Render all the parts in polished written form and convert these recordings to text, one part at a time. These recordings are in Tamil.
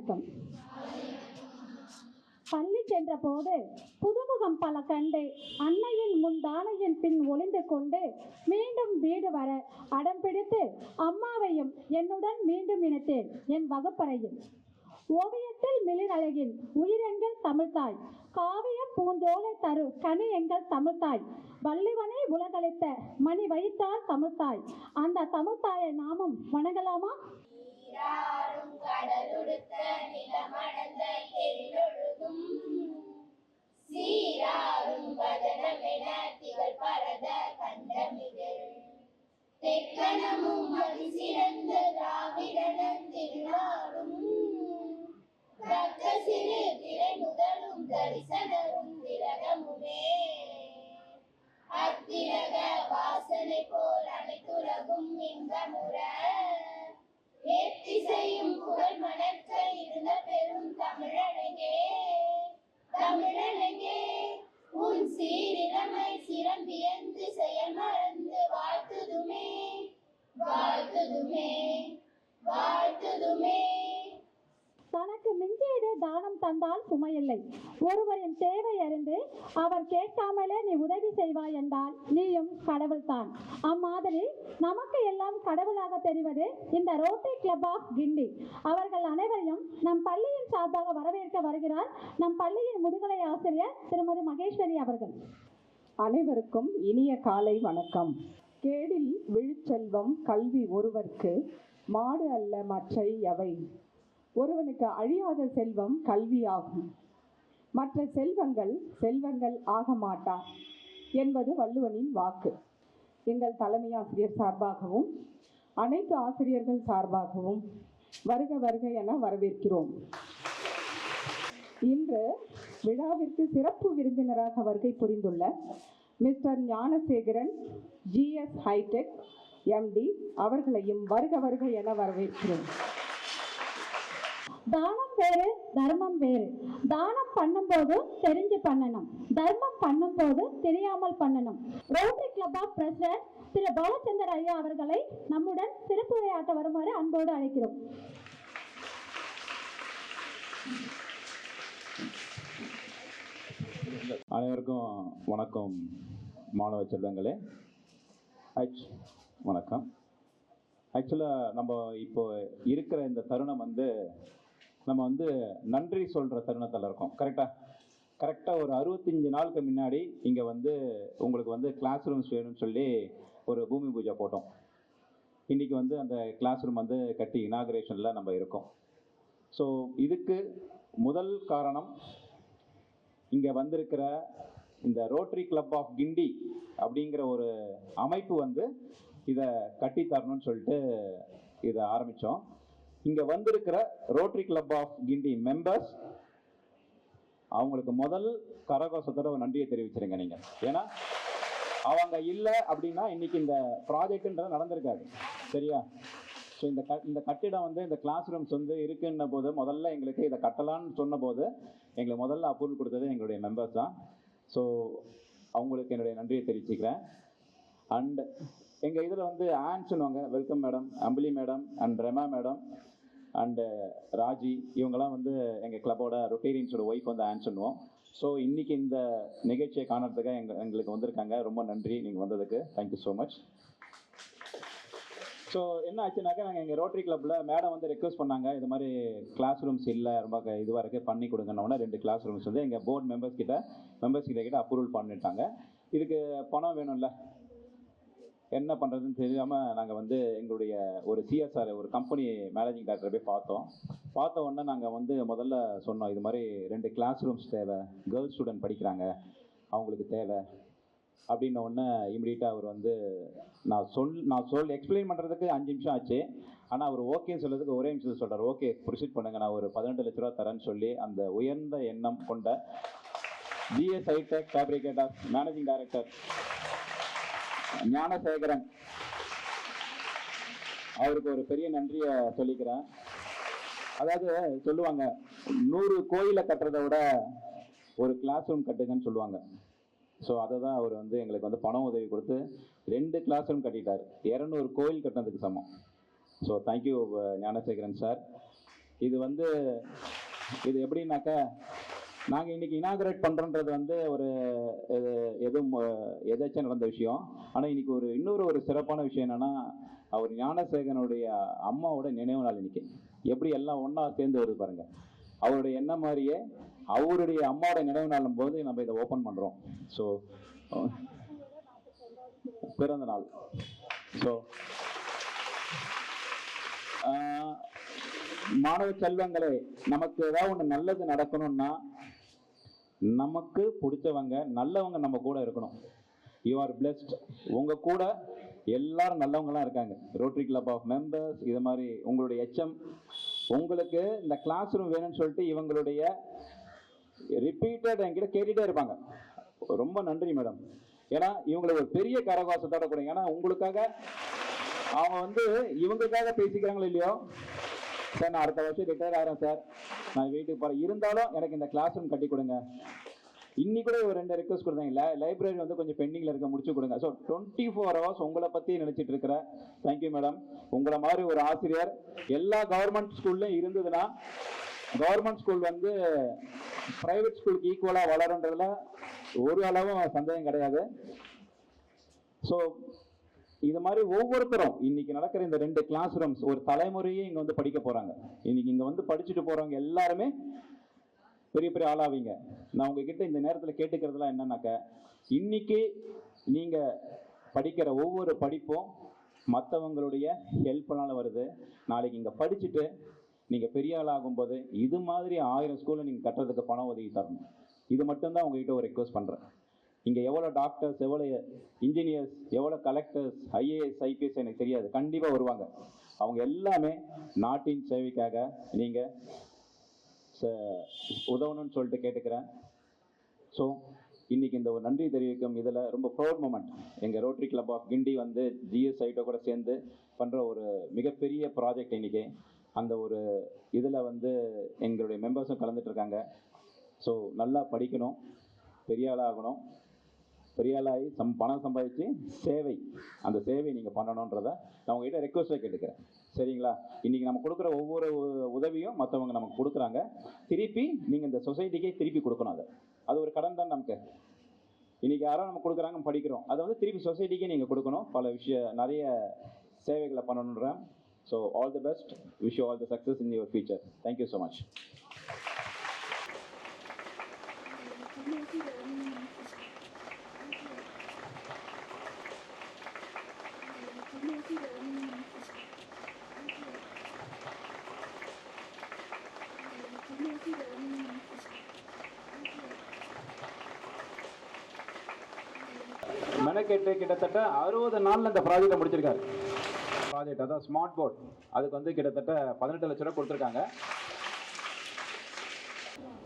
வணக்கம். பள்ளி சென்ற போது புதுமுகம் பல கண்டு அன்னையின் முன் தானையின் பின் ஒளிந்து கொண்டு மீண்டும் வீடு வர அடம் பிடித்து அம்மாவையும் என்னுடன் மீண்டும் இணைத்தேன் என் வகுப்பறையில். ஓவியத்தில் மிளிர் அழகின் உயிரெங்கள் தமிழ்தாய், காவிய பூஞ்சோலை தரு கனி எங்கள் தமிழ்தாய், வள்ளிவனை உலகளித்த மணி வைத்தால் தமிழ்தாய். அந்த தமிழ்தாயை நாமும் வணங்கலாமா? கடலுடுத்த நிலமடந்த எரிலொழுகும் சீராரும் வதனமென திகழ் பரத கண்டமிதில் தெக்கணமும் அதிசிறந்த திராவிடனன் திருநாடும் தக்க சிறு திரை முதலும் தரிசனரும் திலகமுமே அத்திலக வாசனை போல் அனைத்துலகும் இன்பமுற ஏத்திசையும் புகழ் மணக்க இருந்த பெரும் தமிழழகே தமிழழகே, உன் சீரிழமை சிறம்பியந்து செயல் மறந்து வாழ்த்துதுமே வாழ்த்துதுமே வாழ்த்துதுமே. தனக்கு மிஞ்சியது தானம் தந்தால் சுமையில்லை. ஒருவரின் தேவை அறிந்து அவர் கேட்காமலே நீ உதவி செய்வாய் என்றால் நீயும் கடவுள்தான். அம்மாதிரி நமக்கு எல்லாம் கடவுளாக தெரிவது இந்த ரோட்டரி கிளப் ஆஃப் கிண்டி. அவர்கள் அனைவரையும் நம் பள்ளியின் சார்பாக வரவேற்க வருகிறார் நம் பள்ளியின் முதுகலை ஆசிரியர் திருமதி மகேஸ்வரி அவர்கள். அனைவருக்கும் இனிய காலை வணக்கம். கேடில் விழுச்செல்வம் கல்வி ஒருவர்க்கு மாடு அல்ல மற்றை எவை. ஒருவனுக்கு அழியாத செல்வம் கல்வியாகும், மற்ற செல்வங்கள் ஆக மாட்டா என்பது வள்ளுவனின் வாக்கு. எங்கள் தலைமை ஆசிரியர் சார்பாகவும் அனைத்து ஆசிரியர்கள் சார்பாகவும் வருக வருக என வரவேற்கிறோம். இன்று விழாவிற்கு சிறப்பு விருந்தினராக வருகை புரிந்துள்ள mister Gnanasekaran GS hitech MD அவர்களையும் வருக வருக என வரவேற்கிறோம். தானம் வேறு தர்மம் வேறு. தானம் பண்ணும்போது தெரிஞ்சு பண்ணணும், தர்மம் பண்ணும் போது தெரியாமல் பண்ணணும். ரோட்டரி கிளப் ஆஃப் பிரசிடென்ட் திரு பாலச்சந்தர் ஐயா அவர்களை நம்முடன் சிறப்பு உரையாற்ற வருமாறு அன்போடு அழைக்கிறோம். அனைவருக்கும் வணக்கம். மாணவ செல்வங்களே, வணக்கம். ஆக்சுவலாக நம்ம இப்போ இருக்கிற இந்த தருணம் நம்ம நன்றி சொல்கிற தருணத்தில் இருக்கோம். கரெக்டாக ஒரு 65 நாளுக்கு முன்னாடி இங்கே உங்களுக்கு கிளாஸ் ரூம்ஸ் வேணும்னு சொல்லி ஒரு பூமி பூஜை போட்டோம். இன்றைக்கி அந்த கிளாஸ் ரூம் கட்டி இனாகுரேஷனில் நம்ம இருக்கோம். ஸோ இதுக்கு முதல் காரணம் இங்கே வந்திருக்கிற இந்த ரோட்டரி கிளப் ஆஃப் கிண்டி அப்படிங்கிற ஒரு அமைப்பு இதை கட்டித்தரணும்னு சொல்லிட்டு இதை ஆரம்பித்தோம். இங்கே வந்திருக்கிற rotary club of Guindy members அவங்களுக்கு முதல் கரகோஷத்தோட ஒரு நன்றியை தெரிவிச்சிருங்க நீங்கள். ஏன்னா அவங்க இல்லை அப்படின்னா இன்னைக்கு இந்த ப்ராஜெக்ட்ன்றது நடந்திருக்காது. சரியா? ஸோ இந்த கட்டிடம் இந்த கிளாஸ் ரூம்ஸ் இருக்குன்ன போது முதல்ல எங்களுக்கு இதை கட்டலான்னு சொன்ன போது எங்களுக்கு முதல்ல அப்ரூவல் கொடுத்தது எங்களுடைய மெம்பர்ஸ் தான். ஸோ அவங்களுக்கு என்னுடைய நன்றியை தெரிவிச்சுக்கிறேன். அண்ட் எங்கள் இதில் ஆன் சொன்னாங்க, welcome madam, Ambili madam and Rema madam and Raji, இவங்கெல்லாம் எங்கள் கிளப்போட ரொட்டேரியன்ஸோட ஒய்ஃப் ஆன் பண்ணுவோம். ஸோ இன்றைக்கி இந்த நிகழ்ச்சியை காணறதுக்காக எங்களுக்கு வந்திருக்காங்க. ரொம்ப நன்றி நீங்கள் வந்ததுக்கு. Thank you so much. ஸோ என்ன ஆச்சுனாக்கா, நாங்கள் எங்கள் ரோட்டரி கிளப்பில் மேடம் ரெக்வஸ்ட் பண்ணாங்க, இது மாதிரி கிளாஸ் ரூம்ஸ் இல்லை, ரொம்ப இதுவாக இருக்குது, பண்ணி கொடுங்கன்னொன்னே 2 கிளாஸ் ரூம்ஸ் எங்கள் போர்டு மெம்பர்ஸ் கிட்ட அப்ரூவல் பண்ணிட்டாங்க. இதுக்கு பணம் வேணும்ல, என்ன பண்ணுறதுன்னு தெரியாமல் நாங்கள் எங்களுடைய ஒரு CSR ஒரு கம்பெனி மேனேஜிங் டைரக்டரை போய் பார்த்த உடனே நாங்கள் முதல்ல சொன்னோம், இது மாதிரி 2 கிளாஸ் ரூம்ஸ் தேவை, கேர்ள்ஸ் ஸ்டூடெண்ட் படிக்கிறாங்க, அவங்களுக்கு தேவை அப்படின்ன உடனே இமீடியட்டாக அவர் நான் எக்ஸ்பிளைன் பண்ணுறதுக்கு 5 நிமிஷம் ஆச்சு. ஆனால் அவர் ஓகே சொல்கிறதுக்கு ஒரே நிமிஷம் சொல்கிறார். ஓகே ப்ரொசீட் பண்ணுங்கள், நான் ஒரு 18 லட்ச ரூபா தரேன்னு சொல்லி அந்த உயர்ந்த எண்ணம் கொண்ட GS hi tech fabricator managing director Gnanasekaran அவருக்கு ஒரு பெரிய நன்றியை சொல்லிக்கிறேன். அதாவது சொல்லுவாங்க, 100 கோயிலை கட்டுறதை விட ஒரு கிளாஸ் ரூம் கட்டுங்கன்னு சொல்லுவாங்க. ஸோ அதை தான் அவர் எங்களுக்கு பணம் உதவி கொடுத்து 2 கிளாஸ் ரூம் கட்டிட்டார். 200 கோயில் கட்டினதுக்கு சமம். So thank you Gnanasekaran sir. இது வந்து இது எப்படின்னாக்கா நாங்கள் இன்னைக்கு இனாகரேட் பண்ணுறோன்றது வந்து ஒரு எதுவும் எதாச்சும் நடந்த விஷயம். ஆனால் இன்னைக்கு இன்னொரு சிறப்பான விஷயம் என்னன்னா, அவர் ஞானசேகரனுடைய அம்மாவோட நினைவு நாள் இன்னைக்கு. எப்படி எல்லாம் ஒன்றா சேர்ந்து வருது பாருங்க. அவருடைய எண்ணம் மாதிரியே அவருடைய அம்மாவோட நினைவு நாளும் போது நம்ம இதை ஓப்பன் பண்ணுறோம். ஸோ பிறந்த நாள். ஸோ மாணவ செல்வங்களே, நமக்கு ஏதாவது ஒன்று நல்லது நடக்கணும்னா நமக்கு பிடிச்சவங்க நல்லவங்க நம்ம கூட இருக்கணும். You are blessed. உங்க கூட எல்லாரும் நல்லவங்களாம் இருக்காங்க. ரோட்டரி கிளப் ஆஃப் மெம்பர்ஸ், இது மாதிரி உங்களுடைய HM உங்களுக்கு இந்த கிளாஸ் ரூம் வேணும்னு சொல்லிட்டு இவங்களுடைய ரிப்பீட்டட் என்கிட்ட கேட்டுட்டே இருப்பாங்க. ரொம்ப நன்றி மேடம். ஏன்னா இவங்களுக்கு ஒரு பெரிய கரகோசத்தோட கூட, ஏன்னா உங்களுக்காக அவங்க வந்து இவங்களுக்காக பேசிக்கிறாங்களோ இல்லையோ, சார் நான் அடுத்த வருஷம் ரிட்டையர் ஆகிறேன் சார், நான் வீட்டுக்கு போகிறேன், இருந்தாலும் எனக்கு இந்த கிளாஸ் ரூம் கட்டி கொடுங்க. இன்னைக்கு கூட ஒரு 2 ரெக்வஸ்ட் கொடுத்தாங்க. லைப்ரரி வந்து கொஞ்சம் பெண்டிங்கில் இருக்க, முடிச்சு கொடுங்க. ஸோ 24 hours உங்களை பற்றி நினச்சிட்டு இருக்கிறேன். Thank you madam. உங்களை மாதிரி ஒரு ஆசிரியர் எல்லா கவர்மெண்ட் ஸ்கூல்லையும் இருந்ததுன்னா கவர்மெண்ட் ஸ்கூல் வந்து ப்ரைவேட் ஸ்கூலுக்கு ஈக்குவலாக வளருன்றதுல ஒரு அளவும் சந்தேகம் கிடையாது. ஸோ இது மாதிரி ஒவ்வொருத்தரும் இன்னைக்கு நடக்கிற இந்த 2 கிளாஸ் ரூம்ஸ் ஒரு தலைமுறையே இங்கே வந்து படிக்க போகிறாங்க. இன்னைக்கு இங்கே வந்து படிச்சுட்டு போகிறவங்க எல்லாருமே பெரிய பெரிய ஆளாவீங்க. நான் உங்ககிட்ட இந்த நேரத்தில் கேட்டுக்கிறதுலாம் என்னன்னாக்க, இன்னைக்கு நீங்கள் படிக்கிற ஒவ்வொரு படிப்பும் மற்றவங்களுடைய ஹெல்ப்னால வருது. நாளைக்கு இங்கே படிச்சுட்டு நீங்கள் பெரிய ஆளாகும்போது இது மாதிரி 1000 ஸ்கூலில் நீங்கள் கட்டுறதுக்கு பணம் உதவி தரணும். இது மட்டும்தான் உங்ககிட்ட ஒரு ரெக்வஸ்ட் பண்ணுறேன். இங்கே எவ்வளோ டாக்டர்ஸ், எவ்வளோ இன்ஜினியர்ஸ், எவ்வளோ கலெக்டர்ஸ், IAS IPS எனக்கு தெரியாது, கண்டிப்பாக வருவாங்க. அவங்க எல்லாமே நாட்டின் சேவைக்காக நீங்கள் உதவணும்னு சொல்லிட்டு கேட்டுக்கிறேன். ஸோ இன்னைக்கு இந்த ஒரு நன்றி தெரிவிக்கும் இதில் ரொம்ப ப்ரௌட் மூமெண்ட். எங்கள் ரோட்டரி கிளப் ஆஃப் கிண்டி வந்து GS ஐட்டோ கூட சேர்ந்து பண்ணுற ஒரு மிகப்பெரிய ப்ராஜெக்ட் இன்னைக்கு. அந்த ஒரு இதில் வந்து எங்களுடைய மெம்பர்ஸும் கலந்துட்டு இருக்காங்க. ஸோ நல்லா படிக்கணும், பெரிய ஆளாகணும், பெரிய ஆளாகி பணம் சம்பாதிச்சு அந்த சேவை நீங்கள் பண்ணணுன்றதை நான் உங்ககிட்ட ரெக்வஸ்ட்டாக கேட்டுக்கிறேன். சரிங்களா? இன்றைக்கி நம்ம கொடுக்குற ஒவ்வொரு உதவியும் மற்றவங்க நமக்கு கொடுக்குறாங்க. திருப்பி நீங்கள் இந்த சொசைட்டிக்கே திருப்பி கொடுக்கணும். அது ஒரு கடன் தான் நமக்கு. இன்றைக்கி யாரோ நம்ம கொடுக்குறாங்க, படிக்கிறோம், அதை வந்து திருப்பி சொசைட்டிக்கே நீங்கள் கொடுக்கணும். நிறைய சேவைகளை பண்ணணுன்றேன். So all the best. Wish you all the success in your future. Thank you so much. மெனக்கெட்டு கிட்டத்தட்ட 60 நாளில் இந்த ப்ராஜெக்டை முடிச்சிருக்காரு. ப்ராஜெக்ட் அதான் ஸ்மார்ட் போர்ட், அதுக்கு வந்து கிட்டத்தட்ட 18 லட்ச ரூபா கொடுத்துருக்காங்க.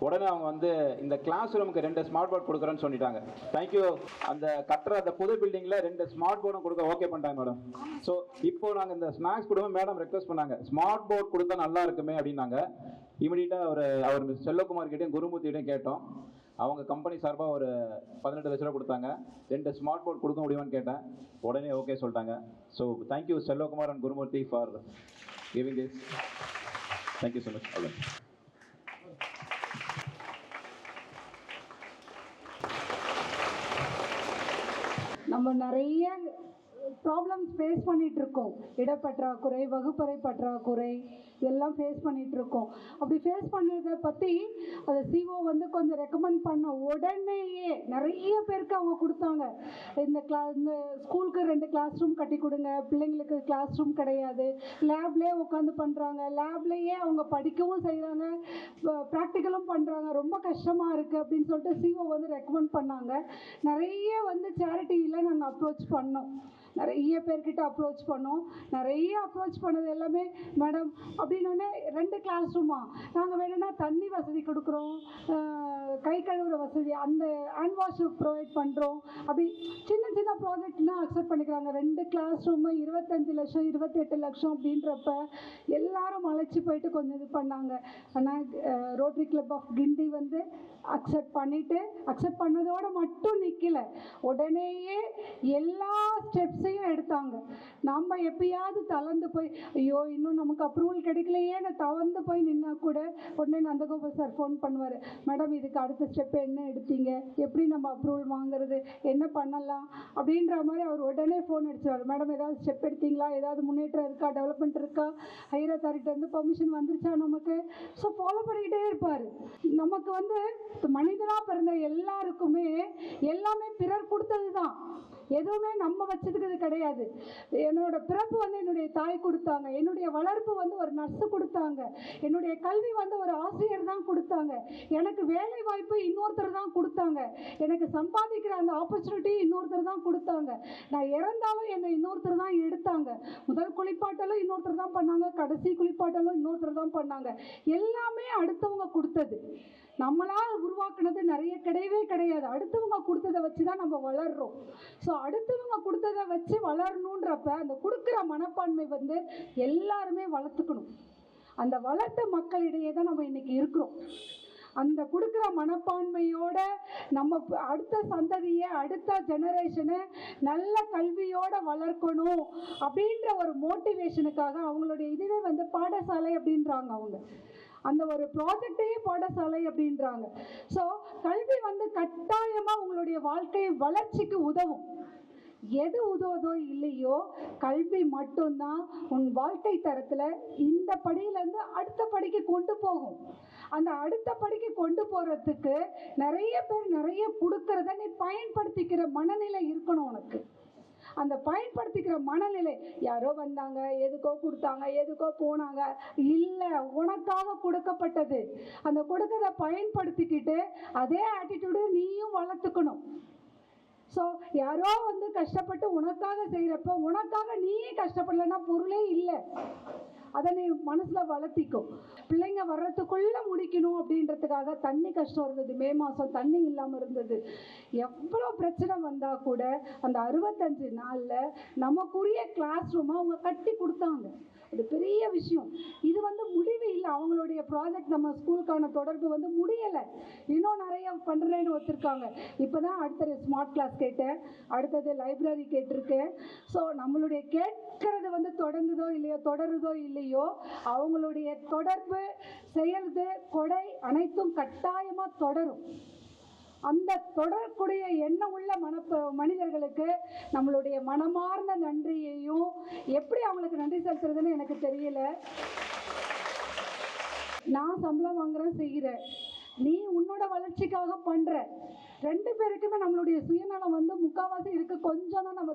உடனே அவங்க வந்து இந்த கிளாஸ் ரூமுக்கு 2 ஸ்மார்ட் போர்ட் கொடுக்குறேன்னு சொல்லிட்டாங்க. தேங்க்யூ. அந்த கட்டுற அந்த புது பில்டிங்கில் 2 ஸ்மார்ட் போர்டும் கொடுக்க ஓகே பண்ணிட்டாங்க மேடம். ஸோ இப்போ நாங்கள் இந்த ஸ்நாக்ஸ் கொடுப்போம். மேடம் ரெக்வஸ்ட் பண்ணாங்க, ஸ்மார்ட் போர்ட் கொடுத்தா நல்லா இருக்குமே அப்படின்னாங்க. இமீடியட்டாக அவர் மிஸ் செல்லகுமார் கிட்டையும் குருமூர்த்திகிட்டையும் கேட்டோம். அவங்க கம்பெனி சார்பாக ஒரு 18 லட்ச ரூபா கொடுத்தாங்க. 2 ஸ்மார்ட் போர்ட் கொடுக்க முடியுமான்னு கேட்டேன். உடனே ஓகே சொல்லிட்டாங்க. So thank you Chellakumar and Gurumurthy for giving this. Thank you so much. நம்ம நிறைய ப்ராப்ளம்ஸ் ஃபேஸ் பண்ணிகிட்டு இருக்கோம். இடப்பற்றாக்குறை, வகுப்பறை பற்றாக்குறை, இதெல்லாம் ஃபேஸ் பண்ணிகிட்டு இருக்கோம். அப்படி ஃபேஸ் பண்ணதை பற்றி அதை CO வந்து கொஞ்சம் ரெக்கமெண்ட் பண்ண உடனேயே நிறைய பேருக்கு அவங்க கொடுத்தாங்க. இந்த ஸ்கூலுக்கு 2 கிளாஸ் ரூம் கட்டி கொடுங்க, பிள்ளைங்களுக்கு கிளாஸ் ரூம் கிடையாது, லேப்லேயே உட்காந்து பண்ணுறாங்க, லேப்லேயே அவங்க படிக்கவும் செய்கிறாங்க, ப்ராக்டிக்கலும் பண்ணுறாங்க, ரொம்ப கஷ்டமாக இருக்குது அப்படின்னு சொல்லிட்டு CO வந்து ரெக்கமெண்ட் பண்ணாங்க. நிறைய வந்து சேரிட்டியில் நாங்கள் அப்ரோச் பண்ணோம். நிறைய பேர்கிட்ட அப்ரோச் பண்ணோம். நிறைய அப்ரோச் பண்ணது எல்லாமே மேடம் அப்படின்னோடனே 2 கிளாஸ் ரூமா, நாங்கள் வேணும்னா தண்ணி வசதி கொடுக்குறோம், கை கழுவுற வசதி, அந்த ஹேண்ட் வாஷ் ப்ரொவைட் பண்ணுறோம், அப்படி சின்ன சின்ன ப்ராஜெக்ட்லாம் அக்செப்ட் பண்ணிக்கிறாங்க. 2 கிளாஸ் ரூமு 25 லட்சம் 28 லட்சம் அப்படின்றப்ப எல்லாரும் அழைச்சி போயிட்டு கொஞ்சம் இது பண்ணாங்க. ஆனால் ரோட்டரி கிளப் ஆஃப் கிண்டி வந்து அக்செப்ட் பண்ணதோடு மட்டும் நிற்கல, உடனேயே எல்லா ஸ்டெப்ஸையும் ஸ்டெப்ஸையும் எடுத்தாங்க. நம்ம எப்பயாவது தளர்ந்து போய் ஐயோ இன்னும் நமக்கு அப்ரூவல் கிடைக்கலையேன்னு தவந்து போய் நின்னா கூட உடனே நந்தகோபால் சார் ஃபோன் பண்ணுவார், மேடம் இதுக்கு அடுத்த ஸ்டெப் என்ன எடுத்தீங்க, எப்படி நம்ம அப்ரூவல் வாங்குறது, என்ன பண்ணலாம் அப்படின்ற மாதிரி அவர் உடனே ஃபோன் அடிச்சுவார். மேடம் ஏதாவது ஸ்டெப் எடுத்தீங்களா, ஏதாவது முன்னேற்றம் இருக்கா, டெவலப்மெண்ட் இருக்கா, ஹையர் அத்தாரிட்டிலேருந்து பெர்மிஷன் வந்துருச்சா நமக்கு. ஸோ ஃபாலோ பண்ணிக்கிட்டே இருப்பார். நமக்கு வந்து மனிதனாக பிறந்த எல்லாருக்குமே எல்லாமே பிறர் கொடுத்தது தான், எதுவுமே நம்ம வச்சதுக்கு கிடையாது. என்னோட பிறப்பு வந்து என்னுடைய தாய் கொடுத்தாங்க, என்னுடைய வளர்ப்பு வந்து ஒரு நர்ஸு கொடுத்தாங்க, என்னுடைய கல்வி வந்து ஒரு ஆசிரியர் தான் கொடுத்தாங்க, எனக்கு வேலை வாய்ப்பு இன்னொருத்தர் தான் கொடுத்தாங்க, எனக்கு சம்பாதிக்கிற அந்த ஆப்பர்ச்சுனிட்டி இன்னொருத்தர் தான் கொடுத்தாங்க, நான் இறந்தாலும் என்னை இன்னொருத்தர் தான் எடுத்தாங்க, முதல் குளிப்பாட்டலும் இன்னொருத்தர் தான் பண்ணாங்க, கடைசி குளிப்பாட்டலும் இன்னொருத்தர் தான் பண்ணாங்க. எல்லாமே அடுத்தவங்க கொடுத்தது, நம்மளா உருவாக்குனது நிறைய கிடையவே கிடையாது. அடுத்தவங்க கொடுத்ததை வச்சு தான் நம்ம வளர்றோம். ஸோ அடுத்தவங்க கொடுத்ததை வச்சு வளரணுன்றப்ப அந்த கொடுக்குற மனப்பான்மை வந்து எல்லாருமே வளர்த்துக்கணும். அந்த வளர்த்த மக்களிடையே தான் நம்ம இன்னைக்கு இருக்கிறோம். அந்த கொடுக்குற மனப்பான்மையோட நம்ம அடுத்த சந்ததியை, அடுத்த ஜெனரேஷனை நல்ல கல்வியோட வளர்க்கணும் அப்படின்ற ஒரு மோட்டிவேஷனுக்காக அவங்களுடைய இதுவே வந்து பாடசாலை அப்படின்றாங்க. அவங்க அந்த ஒரு ப்ராஜெக்டையே பாடசாலை அப்படின்றாங்க. ஸோ கல்வி வந்து கட்டாயமாக உங்களுடைய வாழ்க்கை வளர்ச்சிக்கு உதவும். எது உதவுதோ இல்லையோ கல்வி மட்டும்தான் உன் வாழ்க்கை தரத்தில் இந்த படியிலேருந்து அடுத்த படிக்கு கொண்டு போகும். அந்த அடுத்த படிக்கு கொண்டு போகிறதுக்கு நிறைய பேர் நிறைய கொடுக்கறத நீ பயன்படுத்திக்கிற மனநிலை இருக்கணும் உனக்கு. அந்த பயன்படுத்திக்கிற மனநிலை, யாரோ வந்தாங்க எதுக்கோ கொடுத்தாங்க எதுக்கோ போனாங்க, இல்லை, உனக்காக கொடுக்கப்பட்டது. அந்த கொடுக்கறத பயன்படுத்திக்கிட்டு அதே ஆட்டிடியூடு நீயும் வளர்த்துக்கணும். ஸோ யாரோ வந்து கஷ்டப்பட்டு உனக்காக செய்கிறப்ப உனக்காக நீயே கஷ்டப்படலைன்னா பொருளே இல்லை. அதை நீ மனசில் வளர்த்திக்கும். பிள்ளைங்க வர்றதுக்குள்ளே முடிக்கணும் அப்படின்றதுக்காக தண்ணி கஷ்டம் இருந்தது, மே மாதம் தண்ணி இல்லாமல் இருந்தது. எவ்வளோ பிரச்சனை வந்தால் கூட அந்த 65 நாளில் நமக்குரிய கிளாஸ் ரூமை அவங்க கட்டி கொடுத்தாங்க. அது பெரிய விஷயம். இது வந்து முடிவு இல்லை, அவங்களுடைய ப்ராஜெக்ட் நம்ம ஸ்கூலுக்கான தொடர்பு வந்து முடியலை, இன்னும் நிறைய பண்ணுறேன்னு வச்சுருக்காங்க. இப்போ தான் அடுத்தது ஸ்மார்ட் கிளாஸ் கேட்டேன், அடுத்தது லைப்ரரி கேட்டிருக்கேன். ஸோ நம்மளுடைய கேட்கறது வந்து தொடங்குதோ இல்லையோ, தொடருதோ இல்லையோ, அவங்களுடைய தொடர்பு, செயல்து, கொடை அனைத்தும் கட்டாயமாக தொடரும். அந்த தொடரக்கூடிய எண்ணம் உள்ள மனிதர்களுக்கு நம்மளுடைய மனமார்ந்த நன்றியையும், எப்படி அவங்களுக்கு நன்றி செலுத்துறதுன்னு எனக்கு தெரியல. நான் சம்பளம் வாங்குறேன், செய்கிறேன், நீ உன்னோட வளர்ச்சிக்காக பண்ற. 2 பேருக்குமே நம்மளுடைய சுயநலம் வந்து முக்கால்வாசி இருக்கு. கொஞ்சம் தான் நம்ம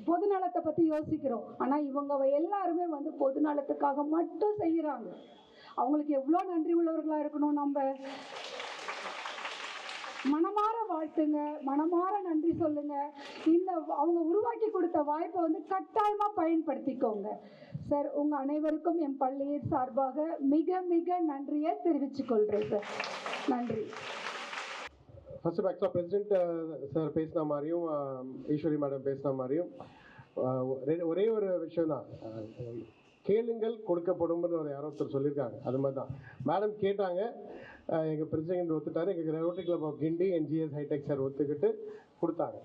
பொதுநலத்தை பற்றி யோசிக்கிறோம். ஆனால் இவங்க எல்லாருமே வந்து பொதுநலத்துக்காக மட்டும் செய்கிறாங்க. அவங்களுக்கு எவ்வளோ நன்றி உள்ளவர்களாக இருக்கணும். நம்ம மனமாற வாழ்த்துங்க, மனமாற நன்றி சொல்லுங்க. இந்த அவங்க உருவாக்கி கொடுத்த வாய்ப்பை வந்து கட்டாயமாக பயன்படுத்திக்கோங்க. சார், உங்கள் அனைவருக்கும் என் பள்ளியின் சார்பாக மிக மிக நன்றியை தெரிவித்துக் கொள்கிறேன் சார். நன்றி. ஃபர்ஸ்ட் ஆக்சுவலாக பிரசிடென்ட் சார் பேசின மாதிரியும் ஈஸ்வரி மேடம் பேசின மாதிரியும் ஒரே ஒரு விஷயம்தான், கேளுங்கள் கொடுக்கப்படும்னு ஒரு யாரோ ஒருத்தர் சொல்லியிருக்காங்க. அது மாதிரி தான் மேடம் கேட்டாங்க, எங்கள் பிரசிடென்ட் ஒத்துட்டாரு, எங்கள் rotary club of Guindy and GS hi tech sir ஒத்துக்கிட்டு கொடுத்தாங்க.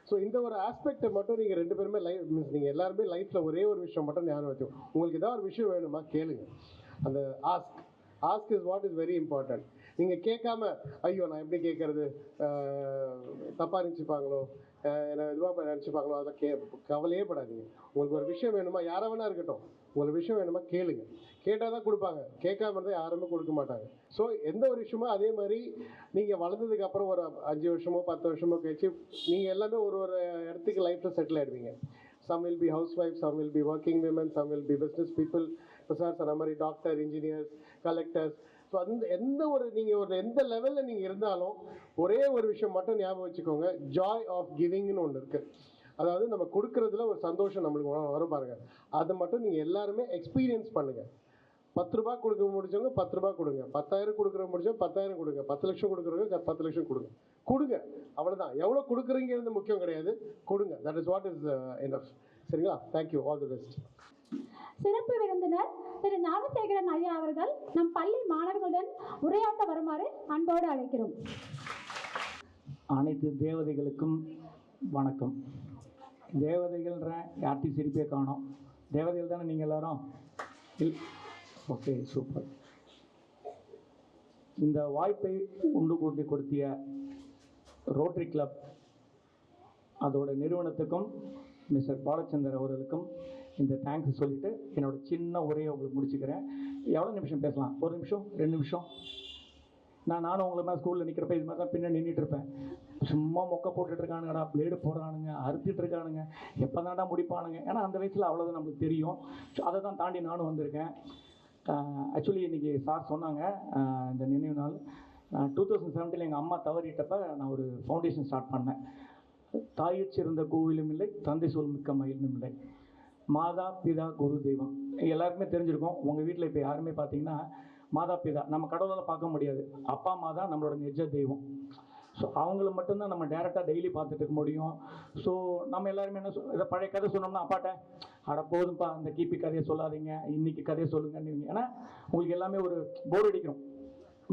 ஸோ இந்த ஒரு ஆஸ்பெக்டை மட்டும் நீங்கள் 2 பேருமே மீன்ஸ் நீங்கள் எல்லாருமே லைஃப்பில் ஒரே ஒரு விஷயம் மட்டும் ஞாபகம் வச்சுக்கோங்க. உங்களுக்கு ஏதாவது ஒரு விஷயம் வேணுமா கேளுங்க. அந்த ask is what is very important. நீங்கள் கேட்காம ஐயோ நான் எப்படி கேட்கறது, தப்பாக நினச்சிப்பாங்களோ, என்ன இதுவாக நினச்சிப்பாங்களோ, அதெல்லாம் கவலையே படாதீங்க. உங்களுக்கு ஒரு விஷயம் வேணுமா, யாரை வேணா இருக்கட்டும், உங்களுக்கு விஷயம் வேணுமா கேளுங்க. கேட்டால் தான் கொடுப்பாங்க, கேட்காம இருந்தால் யாருமே கொடுக்க மாட்டாங்க. ஸோ எந்த ஒரு விஷயமோ அதே மாதிரி நீங்கள் வளர்ந்ததுக்கு அப்புறம் ஒரு 5 வருஷமோ 10 வருஷமோ கழிச்சு நீங்கள் எல்லாமே ஒரு இடத்துக்கு லைஃப்பில் செட்டில் ஆகிடுவீங்க. Some will be housewife, some will be working women, some will be business people, இப்போ சார் சொன்ன மாதிரி டாக்டர், இன்ஜினியர்ஸ், கலெக்டர்ஸ். ஸோ நீங்கள் எந்த லெவலில் நீங்கள் இருந்தாலும் ஒரே ஒரு விஷயம் மட்டும் ஞாபகம் வச்சுக்கோங்க, ஜாய் ஆஃப் கிவிங்னு ஒன்று இருக்குது. அதாவது நம்ம கொடுக்கறதுல ஒரு சந்தோஷம் நம்மளுக்கு வரும் பாருங்க. அதை மட்டும் நீங்கள் எல்லாருமே எக்ஸ்பீரியன்ஸ் பண்ணுங்கள். 10 ரூபா கொடுக்க முடிஞ்சவங்க 10 ரூபா கொடுங்க, 10,000 கொடுக்குற முடிஞ்சவங்க 10,000 கொடுங்க, 10 லட்சம் கொடுக்குறவங்க 10 லட்சம் கொடுங்க. அவ்வளோதான். எவ்வளோ கொடுக்குறீங்கிறது முக்கியம் கிடையாது, கொடுங்க. That is what is enough. சரிங்களா? Thank you, all the best. சிறப்பு விருந்தினர் திரு ஞானசேகரன் ஐயா அவர்கள் நம் பள்ளி மாணவர்களுடன் உரையாற்ற வருமாறு அன்போடு அழைக்கிறோம். அனைத்து தேவதைகளுக்கும் வணக்கம். தேவதைகள்ன்றேன், யார்ட்டையும் சிரிப்பே காணோம். தேவதைகள் தானே நீங்கள் எல்லாரும்? Okay, super. இந்த வாய்ப்பை உண்டு கூட்டி கொடுத்திய ரோட்டரி கிளப் அதோட நிறுவனத்துக்கும் மிஸ்டர் பாலச்சந்தர் அவர்களுக்கும் இந்த தேங்க்ஸ் சொல்லிவிட்டு என்னோட சின்ன உரையை உங்களுக்கு முடிச்சுக்கிறேன். எவ்வளோ நிமிஷம் பேசலாம்? 1 நிமிஷம், 2 நிமிஷம்? நானும் உங்களை மாதிரி ஸ்கூலில் நிற்கிறப்ப இது மாதிரி தான் பின்னாடி நின்றுட்டு இருப்பேன். சும்மா மொக்கை போட்டுட்ருக்கானுங்கடா, பிளேடு போடுறானுங்க, அறுத்துட்டு இருக்கானுங்க, எப்போ தான்டா முடிப்பானுங்க. ஏன்னா அந்த வயசில் அவ்வளோதான் நம்மளுக்கு தெரியும். ஸோ அதை தான் தாண்டி நானும் வந்திருக்கேன். ஆக்சுவலி இன்றைக்கி சார் சொன்னாங்க இந்த நினைவு நாள் 2017 எங்கள் அம்மா தவறிட்டப்ப நான் ஒரு ஃபவுண்டேஷன் ஸ்டார்ட் பண்ணேன். தாயிற் சிறந்த கோவிலும் இல்லை, தந்தை சொல் மிக்க மயிலும் இல்லை. மாதா பிதா குரு தெய்வம் எல்லாருக்குமே தெரிஞ்சிருக்கும். உங்கள் வீட்டில் இப்போ யாருமே பார்த்தீங்கன்னா மாதா பிதா நம்ம கடவுளால் பார்க்க முடியாது. அப்பா அம்மா தான் நம்மளோட நிஜ தெய்வம். ஸோ அவங்கள மட்டும்தான் நம்ம டேரெக்டாக டெய்லி பார்த்துட்டு இருக்க முடியும். ஸோ நம்ம எல்லாருமே என்ன இதை பழைய கதை சொன்னோம்னா அப்பாட்ட அட போதும்ப்பா அந்த கிபி கதையை சொல்லாதீங்க, இன்றைக்கி கதையை சொல்லுங்கன்னு. ஏன்னா உங்களுக்கு எல்லாமே ஒரு போர் அடிக்கிறோம்.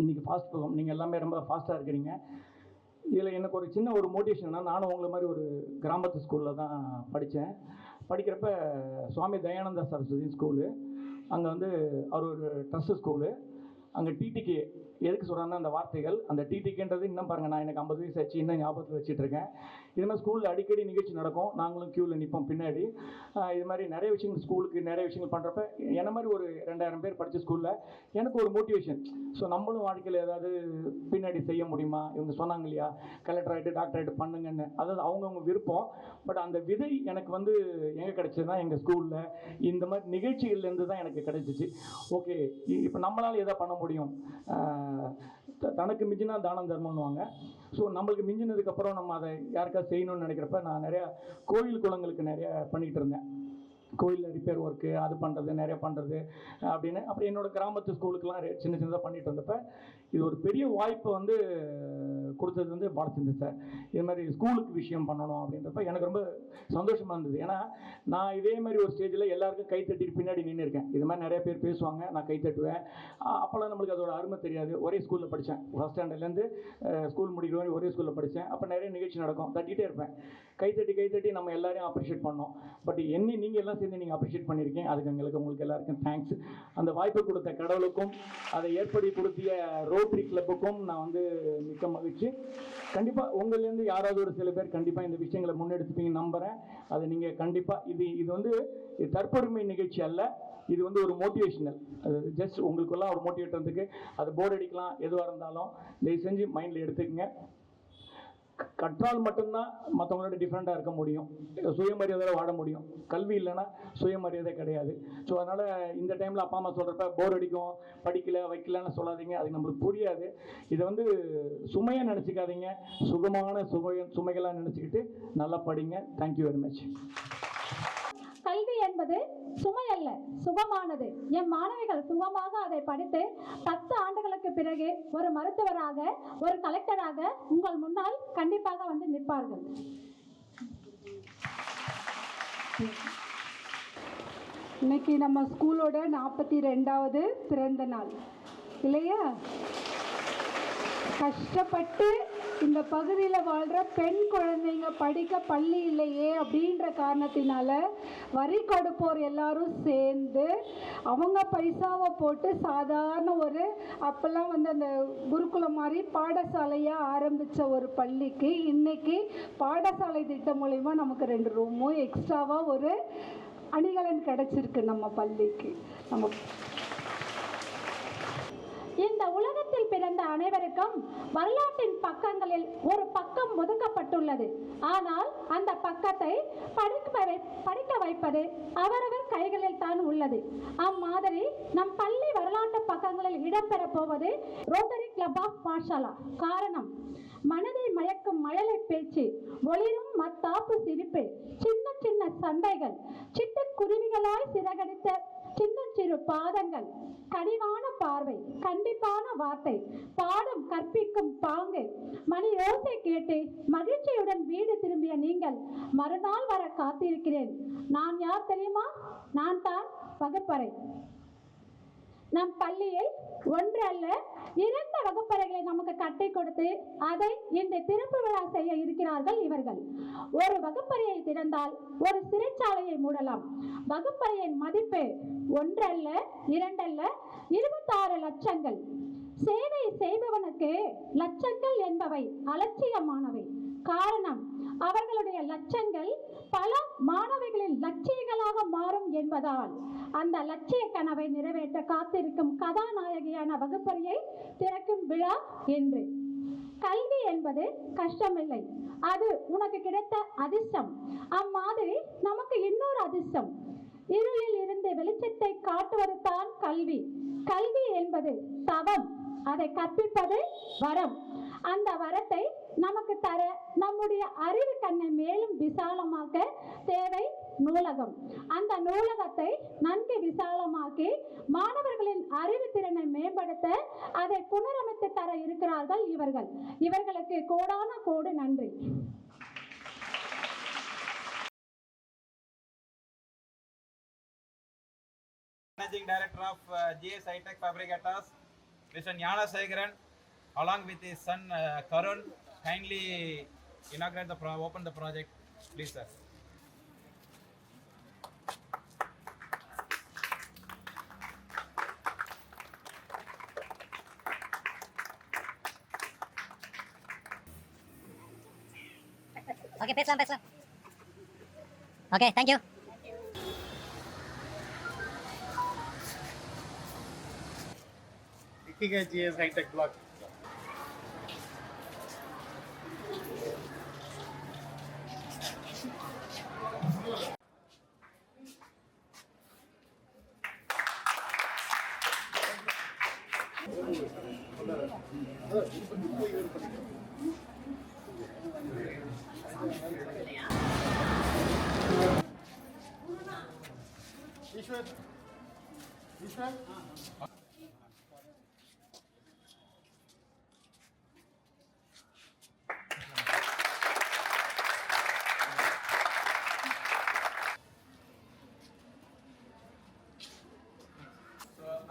இன்றைக்கி ஃபாஸ்ட் போகும், நீங்கள் எல்லாமே ரொம்ப ஃபாஸ்ட்டாக இருக்கிறீங்க. இதில் எனக்கு ஒரு சின்ன ஒரு மோட்டிவேஷன்னா, நானும் உங்களை மாதிரி ஒரு கிராமத்து ஸ்கூலில் தான் படித்தேன். படிக்கிறப்ப சுவாமி தயானந்த சரஸ்வதி ஸ்கூலு, அங்கே வந்து அவர் ஒரு ட்ரஸ்ட் ஸ்கூலு. அங்கே டிடிகே எதுக்கு சொல்கிறாங்கன்னா அந்த வார்த்தைகள், அந்த டிடிகேன்றது இன்னும் பாருங்கள், நான் எனக்கு 50 வயசு ஆச்சு, இன்னும் ஞாபகத்தில் வச்சுட்டு இருக்கேன். இது மாதிரி ஸ்கூலில் அடிக்கடி நிகழ்ச்சி நடக்கும், நாங்களும் க்யூவில் நிற்போம் பின்னாடி. இது மாதிரி நிறைய விஷயங்கள் ஸ்கூலுக்கு நிறைய விஷயங்கள் பண்ணுறப்ப என்ன மாதிரி ஒரு 2000 பேர் படித்த ஸ்கூலில் எனக்கு ஒரு மோட்டிவேஷன். ஸோ நம்மளும் வாழ்க்கையில் ஏதாவது பின்னாடி செய்ய முடியுமா? இவங்க சொன்னாங்க இல்லையா, கலெக்டர் ஆகிட்டு டாக்டர் ஆகிட்டு பண்ணுங்கன்னு. அதாவது அவங்கவுங்க விருப்பம். பட் அந்த விதை எனக்கு வந்து எங்கே கிடைச்சதுன்னா எங்கள் ஸ்கூலில் இந்த மாதிரி நிகழ்ச்சிகள்லேருந்து தான் எனக்கு கிடைச்சிச்சு. ஓகே, இப்போ நம்மளால் எதை பண்ண முடியும்? தனக்கு மிஞ்சினா தானம் தர்மம்னுவாங்க. ஸோ நம்மளுக்கு மிஞ்சினதுக்கப்புறம் நம்ம அதை யாருக்காவது செய்யணும்னு நினைக்கிறப்ப நான் நிறையா கோயில் குளங்களுக்கு நிறையா பண்ணிக்கிட்டு இருந்தேன். கோயிலில் ரிப்பேர் ஒர்க்கு அது பண்ணுறது நிறைய பண்ணுறது அப்படின்னு. அப்புறம் என்னோடய கிராமத்து ஸ்கூலுக்கெலாம் சின்ன சின்னதாக பண்ணிகிட்டு வந்தப்போ இது ஒரு பெரிய வாய்ப்பை வந்து கொடுத்தது வந்து பாலச்சந்தர் சார். இது மாதிரி ஸ்கூலுக்கு விஷயம் பண்ணணும் அப்படின்றப்ப எனக்கு ரொம்ப சந்தோஷமாக இருந்தது. ஏன்னா நான் இதே மாதிரி ஒரு ஸ்டேஜில் எல்லாருக்கும் கை தட்டிட்டு பின்னாடி நின்று இருக்கேன். இது மாதிரி நிறைய பேர் பேசுவாங்க, நான் கை தட்டுவேன். அப்போல்லாம் நம்மளுக்கு அதோட அருமை தெரியாது. ஒரே ஸ்கூலில் படித்தேன், ஃபஸ்ட் ஸ்டாண்டர்ட்லேருந்து ஸ்கூல் முடிக்கிற வரை ஒரே ஸ்கூலில் படித்தேன். அப்போ நிறைய நிகழ்ச்சி நடக்கும், தட்டிகிட்டே இருப்பேன். கை தட்டி நம்ம எல்லாரையும் அப்ரிஷியேட் பண்ணோம். பட் நீங்கள் எல்லாம் சேர்ந்து நீங்கள் அப்ரிஷியேட் பண்ணியிருக்கீங்க, அதுக்கு உங்களுக்கு எல்லாருக்கும் தேங்க்ஸ். அந்த வாய்ப்பை கொடுத்த கடவுளுக்கும் அதை ஏற்படுத்தி கொடுத்திய ரோட்டரி கிளப்புக்கும் நான் வந்து மிக்க மகிழ்ச்சி. கண்டிப்பாக உங்கள்லேருந்து யாராவது ஒரு சில பேர் கண்டிப்பாக இந்த விஷயங்களை முன்னெடுத்துப்பீங்க நம்புகிறேன். அதை நீங்கள் கண்டிப்பாக இது வந்து தற்பெருமை நிகழ்ச்சி அல்ல, இது வந்து ஒரு மோட்டிவேஷனல். அது ஜஸ்ட் உங்களுக்கெல்லாம் ஒரு மோட்டிவேட்டருக்கு அது போர்டு அடிக்கலாம், எதுவாக இருந்தாலும் தயவு செஞ்சு மைண்டில் எடுத்துக்கங்க. கற்றால் மட்டும்தான் மற்றவங்களோட டிஃப்ரெண்ட்டாக இருக்க முடியும், சுயமரியாதையில் வாழ முடியும். கல்வி இல்லைன்னா சுயமரியாதை கிடையாது. ஸோ அதனால் இந்த டைமில் அப்பா அம்மா சொல்கிறப்ப போர் அடிக்கும், படிக்கல வைக்கலன்னு சொல்லாதீங்க, அது நம்மளுக்கு புரியாது. இதை வந்து சுமையாக நினச்சிக்காதீங்க, சுகமான சுமைகளாக நினச்சிக்கிட்டு நல்லா படிங்க. Thank you very much. கல்வி என்பது சுமை அல்ல, சுகமானது. என் மாணவிகள் சுகமாக அதை படித்து 10 ஆண்டுகளுக்கு பிறகு ஒரு மருத்துவராக, ஒரு கலெக்டராக உங்கள் முன்னால் கண்டிப்பாக வந்து நிற்பார்கள். இன்னைக்கு நம்ம ஸ்கூலோட 42வது பிறந்த நாள் இல்லையா? கஷ்டப்பட்டு இந்த பகுதியில் வாழ்கிற பெண் குழந்தைங்க படிக்க பள்ளி இல்லையே அப்படின்ற காரணத்தினால வரி கொடுப்போர் எல்லாரும் சேர்ந்து அவங்க பைசாவை போட்டு சாதாரண ஒரு அப்போல்லாம் வந்து அந்த குருகுலம் மாதிரி பாடசாலையாக ஆரம்பித்த ஒரு பள்ளிக்கு இன்னைக்கு பாடசாலை திட்டம் மூலிமா நமக்கு 2 ரூமும் எக்ஸ்ட்ராவாக ஒரு அணிகலன் கிடச்சிருக்கு நம்ம பள்ளிக்கு. நம்ம இந்த உலகத்தில் பிறந்த அனைவருக்கும் வரலாற்றின் பக்கங்களில் ஒரு பக்கம் ஒதுக்கப்பட்டுள்ளது. ஆனால் அந்த பக்கத்தை படிக்க வைப்பது அவரவர் கைகளில் தான் உள்ளது. அம்மாதிரி நம் பள்ளி வரலாற்று பக்கங்களில் இடம்பெற போவது ரோட்டரி கிளப் ஆஃப் பாஷாலா. காரணம், மனதை மயக்கும் மழலை பேச்சு, ஒளிரும் மத்தாப்பு சிரிப்பு, சின்ன சின்ன சண்டைகள், சிட்டுக்குருவிகளாய் சிறகடித்த சின்ன சிறு பாதங்கள், கனிவான பார்வை, கண்டிப்பான வார்த்தை, பாடம் கற்பிக்கும் பாங்கு, மணி யோசை கேட்டு மகிழ்ச்சியுடன் வீடு திரும்பிய நீங்கள் மறுநாள் வர காத்திருக்கிறேன். நான் யார் தெரியுமா? நான் தான் வகுப்பறை. நம் பள்ளியில் ஒன்று அல்ல 2 வகுப்பறைகளை நமக்கு கட்டி கொடுத்து அதை இந்த திறப்பு விழா செய்ய இருக்கிறார்கள் இவர்கள். ஒரு வகுப்பறையை திறந்தால் ஒரு சிறைச்சாலையை மூடலாம். வகுப்பறையின் மதிப்பு 1 அல்ல 2 அல்ல 26 லட்சங்கள். சேவை செய்பவனுக்கு லட்சங்கள் என்பவை அலட்சியமானவை. காரணம், அவர்களுடைய லட்சங்கள் பல மாணவிகளின் லட்சியங்களாக மாறும் என்பதால் அந்த லட்சிய கனவை நிறைவேற்ற காத்திருக்கும் கதாநாயகியான வகுப்பறையை திறக்கும் விழா என்று. கல்வி என்பது கஷ்டமில்லை, அது உனக்கு கிடைத்த அதிர்ஷ்டம். அம்மாதிரி நமக்கு இன்னொரு அதிர்ஷ்டம். இருளில் இருந்து வெளிச்சத்தை காட்டுவது தான் கல்வி. கல்வி என்பது தவம், அதை கற்பிப்பது வரம். அந்த வரத்தை நமக்கு தர நம்முடைய அறிவு கண்ணை மேலும் விசாலமாக்க தேவை நூலகம். அந்த நூலகத்தை நன்கு விசாலமாக்கி மாணவர்களின் அறிவு திறனை மேம்படுத்த அதை புனரமைத்து தர இருக்கிறார்கள் இவர்கள். இவர்களுக்கு கோடான கோடி நன்றி. Managing Director of GS High-Tech Fabricators, Mr. Jnana Segaran, along with his son Karun, kindly inaugurate open the project, please, sir. Okay, பேசலாம். Okay, thank you. GS High-Tech Block. Ishwar?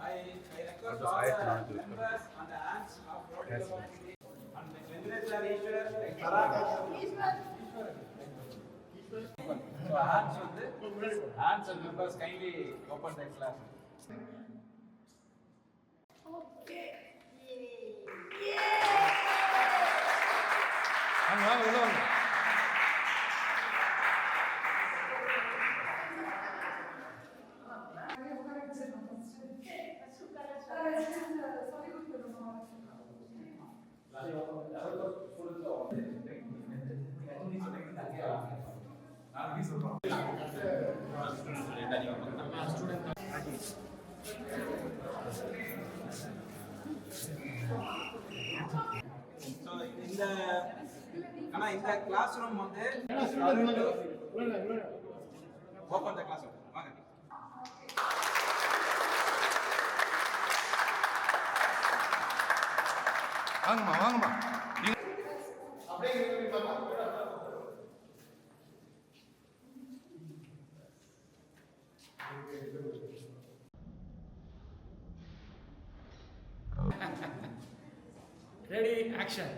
I request all the members and the hands of Rotary Club and the Venezuela Ishwar, so hands and members kindly open the class. So in the classroom வந்து open the classroom. வாங்க. வாங்கம்மா. Ready, action.